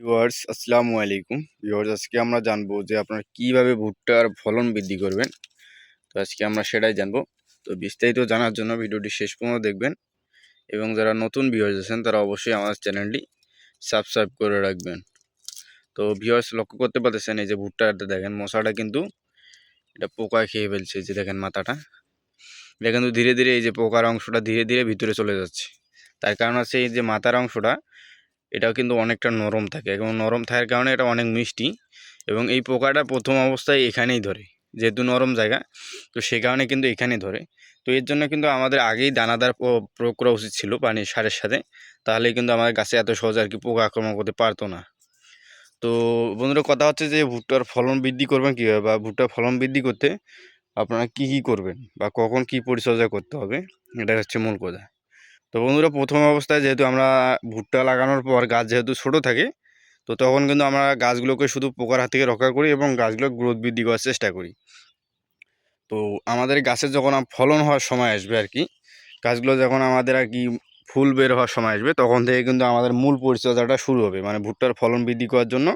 Viewers আসসালামু আলাইকুম। Viewers আজকে আমরা জানবো যে আপনারা কিভাবে ভুট্টার ফলন বৃদ্ধি করবেন। তো আজকে আমরা সেটাই জানবো। তো বিস্তারিত জানার জন্য ভিডিওটি শেষ পর্যন্ত দেখবেন এবং যারা নতুন ভিউয়ার্স আছেন তারা অবশ্যই আমাদের চ্যানেলটি সাবস্ক্রাইব করে রাখবেন। তো ভিউয়ার্স লক্ষ্য করতে পারতেছেন এই যে ভুট্টাটা দেখেন মশাটা কিন্তু এটা পোকা খেয়ে ফেলছে, যে দেখেন মাথাটা এটা কিন্তু ধীরে ধীরে এই যে পোকার অংশটা ধীরে ধীরে ভিতরে চলে যাচ্ছে। তার কারণ আছে এই যে মাথার অংশটা এটাও কিন্তু অনেকটা নরম থাকে এবং নরম থাকার কারণে এটা অনেক মিষ্টি এবং এই পোকাটা প্রথম অবস্থায় এখানেই ধরে, যেহেতু নরম জায়গা তো সে কারণে কিন্তু এখানেই ধরে। তো এর জন্য কিন্তু আমাদের আগেই দানাদার প্রয়োগ করা উচিত ছিল পানির সারের সাথে, তাহলে কিন্তু আমাদের গাছে এত সহজে আর কি পোকা আক্রমণ করতে পারতো না। তো বন্ধুরা কথা হচ্ছে যে ভুট্টার ফলন বৃদ্ধি করবেন কীভাবে, বা ভুট্টার ফলন বৃদ্ধি করতে আপনারা কী কী করবেন বা কখন কী পরিচর্যা করতে হবে, এটা হচ্ছে মূল কথা। তো বন্ধুরা প্রথম অবস্থায় যেহেতু আমরা ভুট্টা লাগানোর পর গাছ যেহেতু ছোটো থাকে, তো তখন কিন্তু আমরা গাছগুলোকে শুধু পোকার হাত থেকে রক্ষা করি এবং গাছগুলোর গ্রোথ বৃদ্ধি করার চেষ্টা করি। তো আমাদের গাছের যখন ফলন হওয়ার সময় আসবে আর কি, গাছগুলো যখন আমাদের আর কি ফুল বের হওয়ার সময় আসবে, তখন থেকে কিন্তু আমাদের মূল পরিচর্যাটা শুরু হবে। মানে ভুট্টার ফলন বৃদ্ধি করার জন্য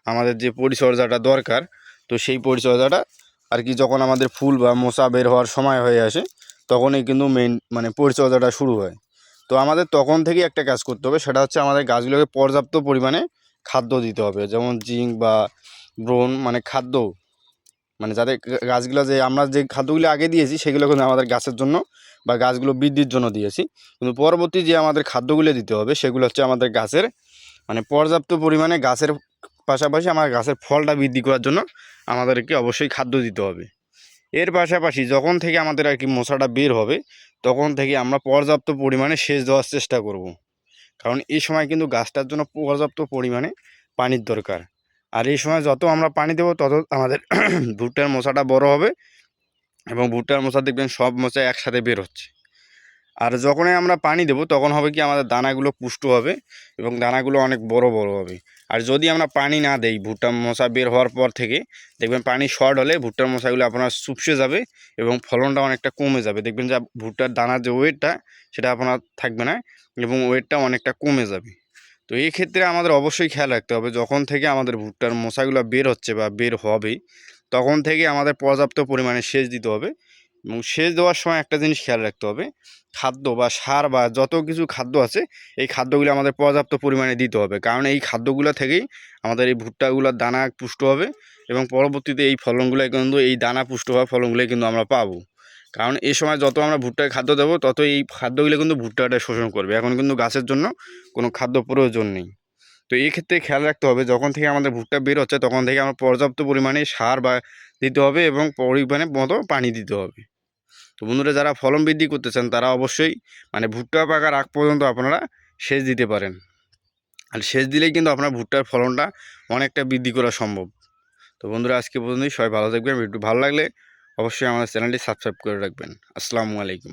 আমাদের যে পরিচর্যাটা দরকার, তো সেই পরিচর্যাটা আর কি যখন আমাদের ফুল বা মোচা বের হওয়ার সময় হয়ে আসে, তখনই কিন্তু মেইন মানে পরিচর্যাটা শুরু হয়। তো আমাদের তখন থেকেই একটা কাজ করতে হবে, সেটা হচ্ছে আমাদের গাছগুলোকে পর্যাপ্ত পরিমাণে খাদ্য দিতে হবে, যেমন জিঙ্ক বা ব্রোন মানে খাদ্য, মানে যাদের গাছগুলো যে আমরা যে খাদ্যগুলো আগে দিয়েছি সেগুলো কিন্তু আমাদের গাছের জন্য বা গাছগুলো বৃদ্ধির জন্য দিয়েছি, কিন্তু পরবর্তী যে আমাদের খাদ্যগুলো দিতে হবে সেগুলো হচ্ছে আমাদের গাছের মানে পর্যাপ্ত পরিমাণে গাছের পাশাপাশি আমার গাছের ফলটা বৃদ্ধি করার জন্য আমাদেরকে অবশ্যই খাদ্য দিতে হবে। এর পাশাপাশি যখন থেকে আমাদের আর কি মশাটা বের হবে, তখন থেকে আমরা পর্যাপ্ত পরিমাণে সেচ দেওয়ার চেষ্টা করব। কারণ এই সময় কিন্তু গাছটার জন্য পর্যাপ্ত পরিমাণে পানির দরকার। আর এই সময় যত আমরা পানি দেবো তত আমাদের ভুট্টার মোচাটা বড় হবে এবং ভুট্টার মোচা দেখবেন সব মোচা একসাথে বের হচ্ছে। আর যখনই আমরা পানি দেবো তখন হবে কি আমাদের দানাগুলো পুষ্ট হবে এবং দানাগুলো অনেক বড় বড় হবে। আর যদি আমরা পানি না দেই ভুট্টার মোচা বের হওয়ার পর থেকে, দেখবেন পানি শর্ট হলে ভুট্টার মোচাগুলো আপনার শুকিয়ে যাবে এবং ফলনটা অনেকটা কমে যাবে। দেখবেন যে ভুট্টার দানার যে ওয়েটটা সেটা আপনার থাকবে না এবং ওয়েটটা অনেকটা কমে যাবে। তো এই ক্ষেত্রে আমাদের অবশ্যই খেয়াল রাখতে হবে, যখন থেকে আমাদের ভুট্টার মোচাগুলো বের হচ্ছে বা বের হবে, তখন থেকে আমাদের পর্যাপ্ত পরিমাণে সেচ দিতে হবে। এবং সেচ দেওয়ার সময় একটা জিনিস খেয়াল রাখতে হবে, খাদ্য বা সার বা যত কিছু খাদ্য আছে এই খাদ্যগুলো আমাদের পর্যাপ্ত পরিমাণে দিতে হবে, কারণ এই খাদ্যগুলো থেকেই আমাদের এই ভুট্টাগুলোর দানা পুষ্ট হবে এবং পরবর্তীতে এই ফলনগুলো কিন্তু এই দানা পুষ্ট হওয়া ফলনগুলোই কিন্তু আমরা পাবো। কারণ এই সময় যত আমরা ভুট্টায় খাদ্য দেবো তত এই খাদ্যগুলো কিন্তু ভুট্টাটা শোষণ করবে, এখন কিন্তু গাছের জন্য কোনো খাদ্য প্রয়োজন নেই। তো এই ক্ষেত্রে খেয়াল রাখতে হবে, যখন থেকে আমাদের ভুট্টা বের হচ্ছে তখন থেকে আমরা পর্যাপ্ত পরিমাণে সার বা দিতে হবে এবং পরিমাণে মতো পানি দিতে হবে। তো বন্ধুরা যারা ফলন বৃদ্ধি করতে চান তারা অবশ্যই মানে ভুট্টা পাকার আগ পর্যন্ত আপনারা সেচ দিতে পারেন। আর সেচ দিলেই কিন্তু আপনার ভুট্টার ফলনটা অনেকটা বৃদ্ধি করা সম্ভব। তো বন্ধুরা আজকে পর্যন্তই, সবাই ভালো থাকবেন। ভিডিও ভালো লাগলে অবশ্যই আমাদের চ্যানেলটি সাবস্ক্রাইব করে রাখবেন। আসসালামু আলাইকুম।